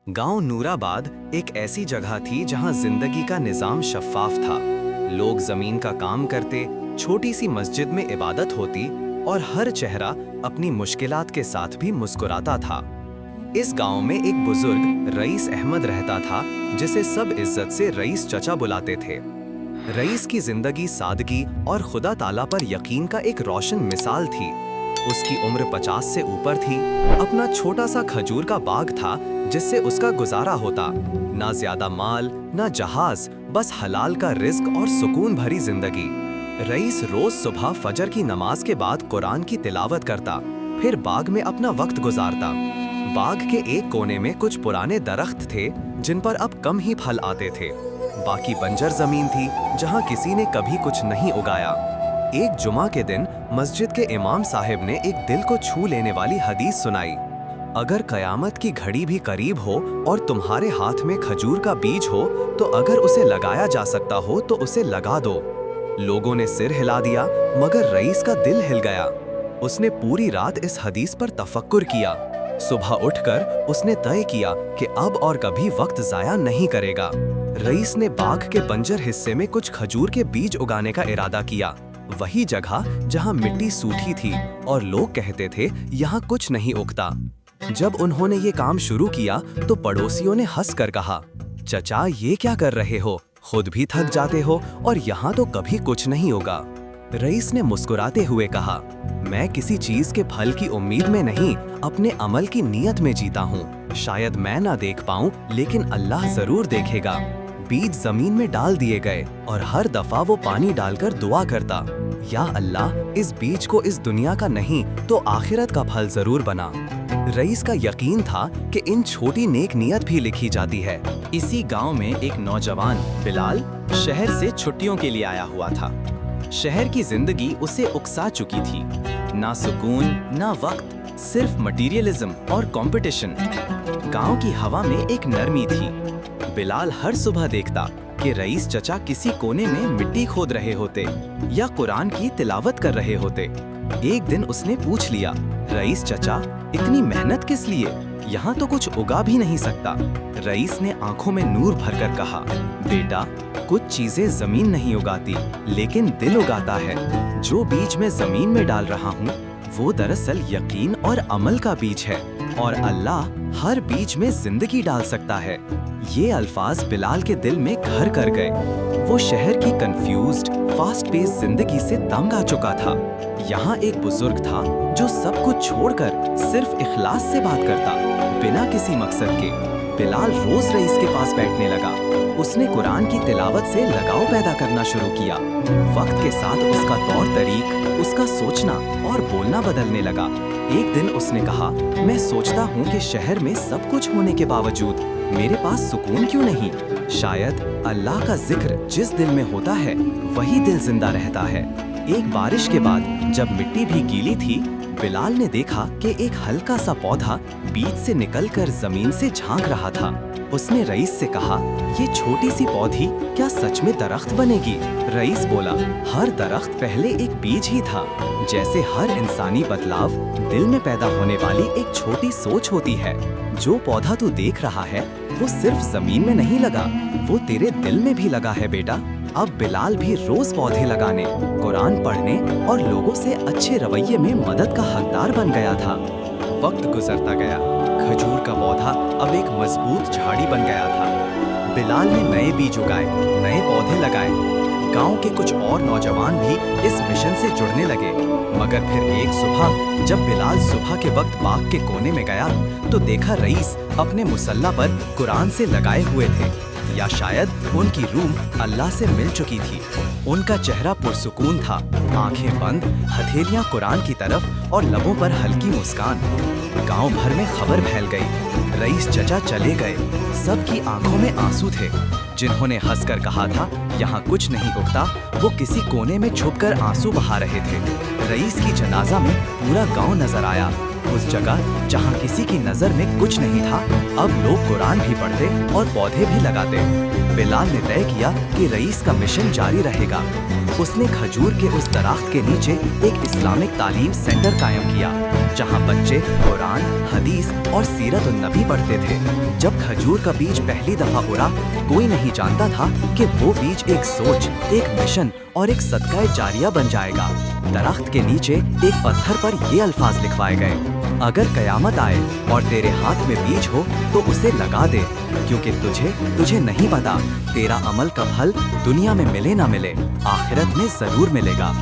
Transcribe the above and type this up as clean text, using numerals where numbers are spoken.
गांव नूराबाद एक ऐसी जगह थी जहां जिंदगी का निजाम शफाफ था। लोग जमीन का काम करते, छोटी सी मस्जिद में इबादत होती और हर चेहरा अपनी मुश्किलात के साथ भी मुस्कुराता था। इस गांव में एक बुजुर्ग रईस अहमद रहता था, जिसे सब इज्जत से रईस चचा बुलाते थे। रईस की जिंदगी सादगी और खुदा ताला पर यकीन का एक रोशन मिसाल थी। उसकी उम्र 50 से ऊपर थी। अपना छोटा सा खजूर का बाग था जिससे उसका गुजारा होता। ना ज्यादा माल, ना जहाज, बस हलाल का रिज्क और सुकून भरी जिंदगी। रईस रोज सुबह फजर की नमाज के बाद कुरान की तिलावत करता, फिर बाग में अपना वक्त गुजारता। बाग के एक कोने में कुछ पुराने दरख्त थे जिन पर अब कम ही फल आते थे। बाकी बंजर जमीन थी जहां किसी ने कभी कुछ नहीं उगाया। एक जुमा के दिन मस्जिद के इमाम साहिब ने एक दिल को छू लेने वाली हदीस सुनाई। अगर कयामत की घड़ी भी करीब हो और तुम्हारे हाथ में खजूर का बीज हो, तो अगर उसे लगाया जा सकता हो तो उसे लगा दो। लोगों ने सिर हिला दिया, मगर रईस का दिल हिल गया। उसने पूरी रात इस हदीस पर तफक्कुर किया। सुबह उठकर उसने तय किया कि अब और कभी वक्त जाया नहीं करेगा। रईस ने बाग के बंजर हिस्से में कुछ खजूर के बीज उगाने का इरादा किया। वही जगह जहां मिट्टी सूखी थी और लोग कहते थे यहाँ कुछ नहीं उगता। जब उन्होंने ये काम शुरू किया तो पड़ोसियों ने हंसकर कहा, चचा ये क्या कर रहे हो, खुद भी थक जाते हो और यहाँ तो कभी कुछ नहीं होगा। रईस ने मुस्कुराते हुए कहा, मैं किसी चीज के फल की उम्मीद में नहीं, अपने अमल की नीयत में जीता हूँ। शायद मैं ना देख पाऊँ, लेकिन अल्लाह जरूर देखेगा। बीज जमीन में डाल दिए गए और हर दफा वो पानी डालकर दुआ करता, या अल्लाह इस बीज को इस दुनिया का नहीं तो आखिरत का फल जरूर बना। रईस का यकीन था कि इन छोटी नेक नियत भी लिखी जाती है। इसी गांव में एक नौजवान बिलाल शहर से छुट्टियों के लिए आया हुआ था। शहर की जिंदगी उसे उकसा चुकी थी। ना सुकून, ना वक्त, सिर्फ मटीरियलिज्म और कंपटीशन। गांव की हवा में एक नरमी थी। बिलाल हर सुबह देखता कि रईस चचा किसी कोने में मिट्टी खोद रहे होते या कुरान की तिलावत कर रहे होते। एक दिन उसने पूछ लिया, रईस चचा इतनी मेहनत किस लिए, यहाँ तो कुछ उगा भी नहीं सकता। रईस ने आंखों में नूर भरकर कहा, बेटा कुछ चीजें जमीन नहीं उगाती, लेकिन दिल उगाता है। जो बीज मैं जमीन में डाल रहा हूँ वो दरअसल यकीन और अमल का बीज है, और अल्लाह हर बीज में जिंदगी डाल सकता है। ये अल्फाज बिलाल के दिल में घर कर गए। वो शहर की कंफ्यूज्ड, फास्ट पेस जिंदगी से तंग आ चुका था। यहाँ एक बुजुर्ग था जो सब कुछ छोड़कर सिर्फ इखलास से बात करता, बिना किसी मकसद के। बिलाल रोज रईस के पास बैठने लगा। उसने कुरान की तिलावत से लगाव पैदा करना शुरू किया। वक्त के साथ उसका तौर तरीक, उसका सोचना और बोलना बदलने लगा। एक दिन उसने कहा, मैं सोचता हूँ कि शहर में सब कुछ होने के बावजूद मेरे पास सुकून क्यों नहीं। शायद अल्लाह का जिक्र जिस दिल में होता है वही दिल जिंदा रहता है। एक बारिश के बाद जब मिट्टी भी गीली थी, बिलाल ने देखा कि एक हल्का सा पौधा बीज से निकलकर जमीन से झांक रहा था। उसने रईस से कहा, ये छोटी सी पौधी क्या सच में दरख्त बनेगी? रईस बोला, हर दरख्त पहले एक बीज ही था। जैसे हर इंसानी बदलाव दिल में पैदा होने वाली एक छोटी सोच होती है। जो पौधा तू देख रहा है वो सिर्फ जमीन में नहीं लगा, वो तेरे दिल में भी लगा है बेटा। अब बिलाल भी रोज पौधे लगाने, कुरान पढ़ने और लोगों से अच्छे रवैये में मदद का हकदार बन गया था। वक्त गुजरता गया। खजूर का पौधा अब एक मजबूत झाड़ी बन गया था। बिलाल ने नए बीज उगाए, नए पौधे लगाए। गांव के कुछ और नौजवान भी इस मिशन से जुड़ने लगे। मगर फिर एक सुबह जब बिलाल सुबह के वक्त बाग के कोने में गया तो देखा रईस अपने मुसल्ला पर कुरान से लगाए हुए थे, या शायद उनकी रूह अल्लाह से मिल चुकी थी। उनका चेहरा पुरसुकून था, आंखें बंद, हथेलियां कुरान की तरफ और लबों पर हल्की मुस्कान। गांव भर में खबर फैल गई, रईस चचा चले गए। सबकी आंखों में आंसू थे। जिन्होंने हंसकर कहा था यहाँ कुछ नहीं उगता, वो किसी कोने में छुपकर आंसू बहा रहे थे। रईस की जनाजा में पूरा गांव नजर आया। उस जगह जहाँ किसी की नजर में कुछ नहीं था, अब लोग कुरान भी पढ़ते और पौधे भी लगाते। बिलाल ने तय किया कि रईस का मिशन जारी रहेगा। उसने खजूर के उस दरख्त के नीचे एक इस्लामिक तालीम सेंटर कायम किया, जहाँ बच्चे कुरान, हदीस और सीरत नबी पढ़ते थे। जब खजूर का बीज पहली दफा उड़ा, कोई नहीं जानता था कि वो बीज एक सोच, एक मिशन और एक सदका जारिया बन जाएगा। दरख्त के नीचे एक पत्थर पर ये अल्फाज लिखवाए गए, अगर कयामत आए और तेरे हाथ में बीज हो तो उसे लगा दे, क्योंकि तुझे नहीं पता तेरा अमल का फल दुनिया में मिले ना मिले, आखिरत में जरूर मिलेगा।